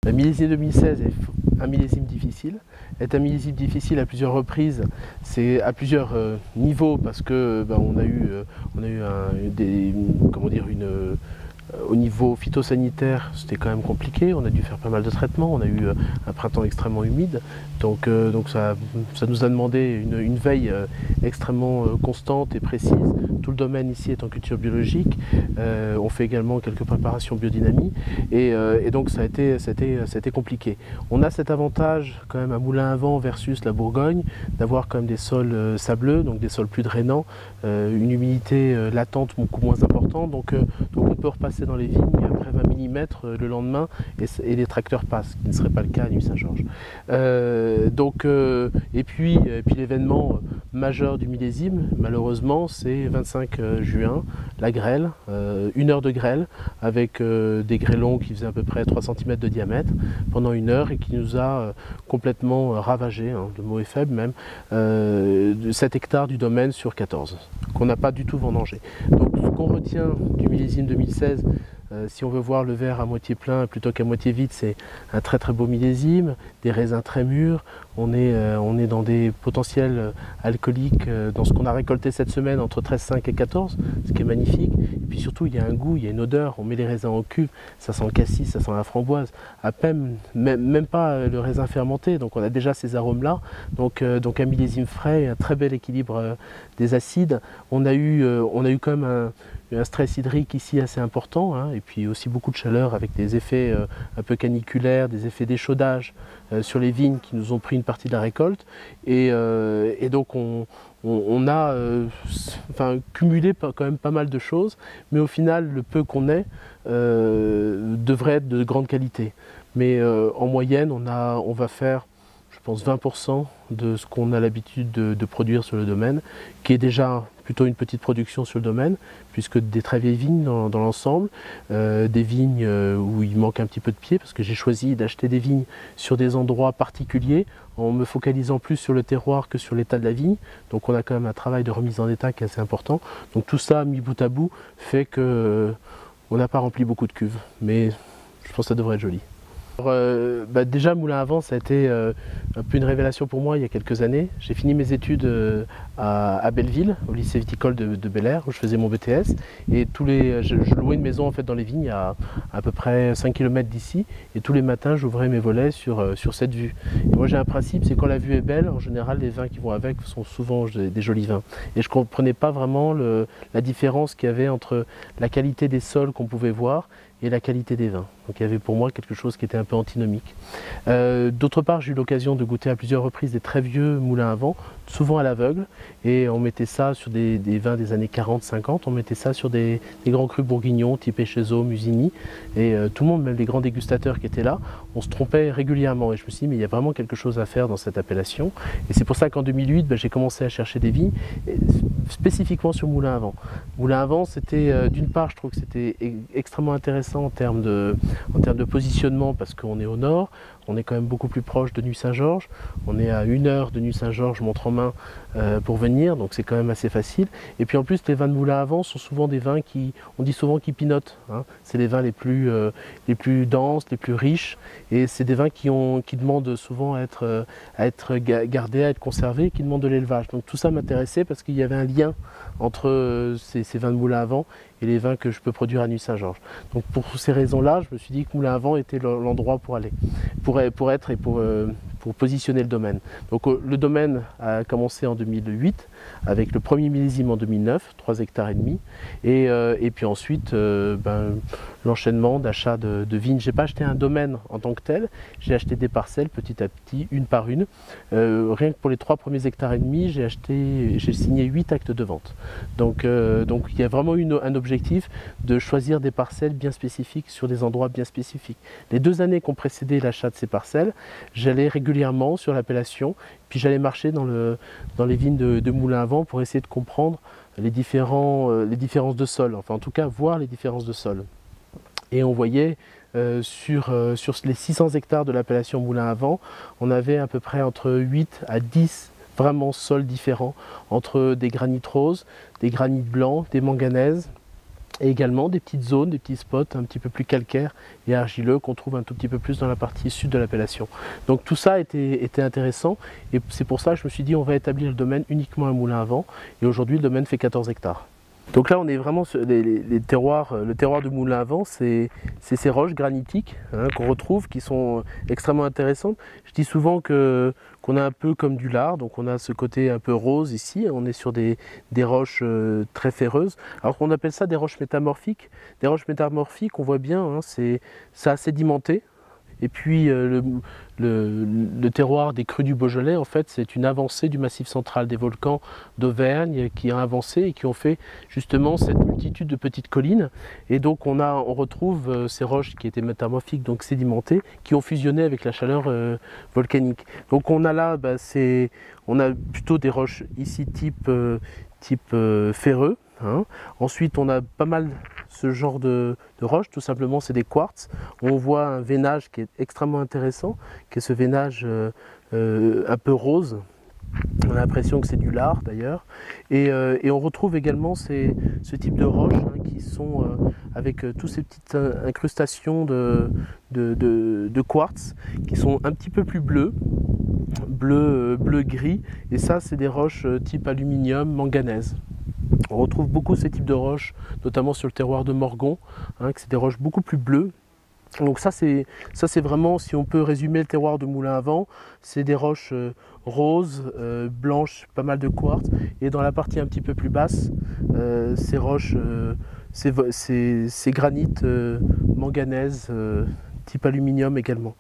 Le millésime 2016 est un millésime difficile. Est un millésime difficile à plusieurs reprises, c'est à plusieurs niveaux parce que on a eu au niveau phytosanitaire, c'était quand même compliqué. On a dû faire pas mal de traitements. On a eu un printemps extrêmement humide. Donc ça nous a demandé une veille extrêmement constante et précise. Tout le domaine ici est en culture biologique. On fait également quelques préparations biodynamie. Et donc ça a été compliqué. On a cet avantage quand même à Moulins à Vent versus la Bourgogne, d'avoir quand même des sols sableux, donc des sols plus drainants, une humidité latente beaucoup moins importante. Donc on peut repasser dans les vignes après 20 mm le lendemain et les tracteurs passent, ce qui ne serait pas le cas à Nuits-Saint-Georges. Et puis l'événement majeur du millésime, malheureusement, c'est 25 juin, la grêle, 1 heure de grêle avec des grêlons qui faisaient à peu près 3 cm de diamètre pendant 1 heure et qui nous a complètement ravagé, hein, le mot est faible même, 7 hectares du domaine sur 14, qu'on n'a pas du tout vendangé. Donc ce qu'on retient du millésime 2016, si on veut voir le verre à moitié plein plutôt qu'à moitié vide, c'est un très très beau millésime, des raisins très mûrs, on est dans des potentiels alcooliques dans ce qu'on a récolté cette semaine entre 13,5 et 14, ce qui est magnifique. Et puis surtout il y a un goût, il y a une odeur, on met les raisins en cuve, ça sent le cassis, ça sent la framboise, à peine, même pas le raisin fermenté, donc on a déjà ces arômes là, donc un millésime frais, un très bel équilibre des acides. On a eu quand même un stress hydrique ici assez important, hein, et puis aussi beaucoup de chaleur avec des effets un peu caniculaires, des effets d'échaudage sur les vignes qui nous ont pris une partie de la récolte. Et donc on a cumulé quand même pas mal de choses, mais au final le peu qu'on ait devrait être de grande qualité. Mais en moyenne on va faire, je pense, 20% de ce qu'on a l'habitude de produire sur le domaine, qui est déjà plutôt une petite production sur le domaine, puisque des très vieilles vignes dans l'ensemble, des vignes où il manque un petit peu de pied, parce que j'ai choisi d'acheter des vignes sur des endroits particuliers, en me focalisant plus sur le terroir que sur l'état de la vigne. Donc on a quand même un travail de remise en état qui est assez important. Donc tout ça, mis bout à bout, fait que on n'a pas rempli beaucoup de cuves, mais je pense que ça devrait être joli. Alors, déjà Moulins à Vent, ça a été un peu une révélation pour moi il y a quelques années. J'ai fini mes études à Belleville, au lycée viticole de Bel Air, où je faisais mon BTS. Et je louais une maison en fait dans les vignes à peu près 5 km d'ici. Et tous les matins, j'ouvrais mes volets sur cette vue. Et moi j'ai un principe, c'est quand la vue est belle, en général les vins qui vont avec sont souvent des jolis vins. Et je ne comprenais pas vraiment la différence qu'il y avait entre la qualité des sols qu'on pouvait voir et la qualité des vins. Donc il y avait pour moi quelque chose qui était un peu antinomique. D'autre part, j'ai eu l'occasion de goûter à plusieurs reprises des très vieux moulins à vent, souvent à l'aveugle, et on mettait ça sur des vins des années 40-50, on mettait ça sur des grands crus bourguignons, type Échezeaux, Musigny, et tout le monde, même les grands dégustateurs qui étaient là, on se trompait régulièrement, et je me suis dit, mais il y a vraiment quelque chose à faire dans cette appellation, et c'est pour ça qu'en 2008, j'ai commencé à chercher des vignes, spécifiquement sur Moulins à Vent. Moulins à Vent, c'était, d'une part, je trouve que c'était extrêmement intéressant en termes de positionnement, parce qu'on est au nord, on est quand même beaucoup plus proche de Nuits-Saint-Georges, on est à 1 heure de Nuits-Saint-Georges, montre en main, pour venir, donc c'est quand même assez facile. Et puis en plus, les vins de Moulins à Vent sont souvent des vins on dit souvent qui pinotent, hein. C'est les vins les plus denses, les plus riches, et c'est des vins qui demandent souvent à être gardés, à être conservés, qui demandent de l'élevage. Donc tout ça m'intéressait parce qu'il y avait un lien entre ces vins de Moulins à Vent et les vins que je peux produire à Nuits-Saint-Georges. Donc pour ces raisons-là, je me suis dit que Moulins à Vent était l'endroit pour aller, pour positionner le domaine. Donc le domaine a commencé en 2008 avec le premier millésime en 2009, 3,5 hectares, et puis ensuite l'enchaînement d'achat de vignes. Je n'ai pas acheté un domaine en tant que tel, j'ai acheté des parcelles petit à petit, une par une. Rien que pour les 3 premiers hectares et demi, j'ai signé 8 actes de vente. Donc il y a vraiment un objectif de choisir des parcelles bien spécifiques sur des endroits bien spécifiques. Les 2 années qui ont précédé l'achat de ces parcelles, j'allais régulièrement sur l'appellation, puis j'allais marcher dans les vignes de Moulins à Vent pour essayer de comprendre les différences de sol, enfin en tout cas voir les différences de sol. Et on voyait sur les 600 hectares de l'appellation Moulins à Vent, on avait à peu près entre 8 à 10 vraiment sols différents, entre des granites roses, des granites blancs, des manganèses, Et également des petites zones, des petits spots un petit peu plus calcaires et argileux qu'on trouve un tout petit peu plus dans la partie sud de l'appellation. Donc tout ça était intéressant et c'est pour ça que je me suis dit on va établir le domaine uniquement à moulin à vent et aujourd'hui le domaine fait 14 hectares. Donc là on est vraiment sur les terroirs, le terroir de Moulin à Vent, c'est ces roches granitiques qu'on retrouve qui sont extrêmement intéressantes. Je dis souvent qu'on a un peu comme du lard, donc on a ce côté un peu rose ici, on est sur des roches très ferreuses. Alors qu'on appelle ça des roches métamorphiques. Des roches métamorphiques, on voit bien, ça a sédimenté. Et puis le terroir des crues du Beaujolais, en fait, c'est une avancée du massif central des volcans d'Auvergne qui a avancé et qui ont fait justement cette multitude de petites collines. Et donc on retrouve ces roches qui étaient métamorphiques, donc sédimentées, qui ont fusionné avec la chaleur volcanique. Donc on a là, on a plutôt des roches ici type ferreux. Ensuite, on a pas mal ce genre de roches, tout simplement, c'est des quartz. On voit un veinage qui est extrêmement intéressant, qui est ce veinage un peu rose. On a l'impression que c'est du lard d'ailleurs. Et on retrouve également ce type de roches qui sont avec toutes ces petites incrustations de quartz qui sont un petit peu plus bleu-gris. Et ça, c'est des roches type aluminium, manganèse. On retrouve beaucoup ces types de roches, notamment sur le terroir de Morgon, que c'est des roches beaucoup plus bleues. Donc ça c'est vraiment, si on peut résumer le terroir de Moulin à Vent, c'est des roches roses, blanches, pas mal de quartz, et dans la partie un petit peu plus basse, ces roches, ces granites manganèse, type aluminium également.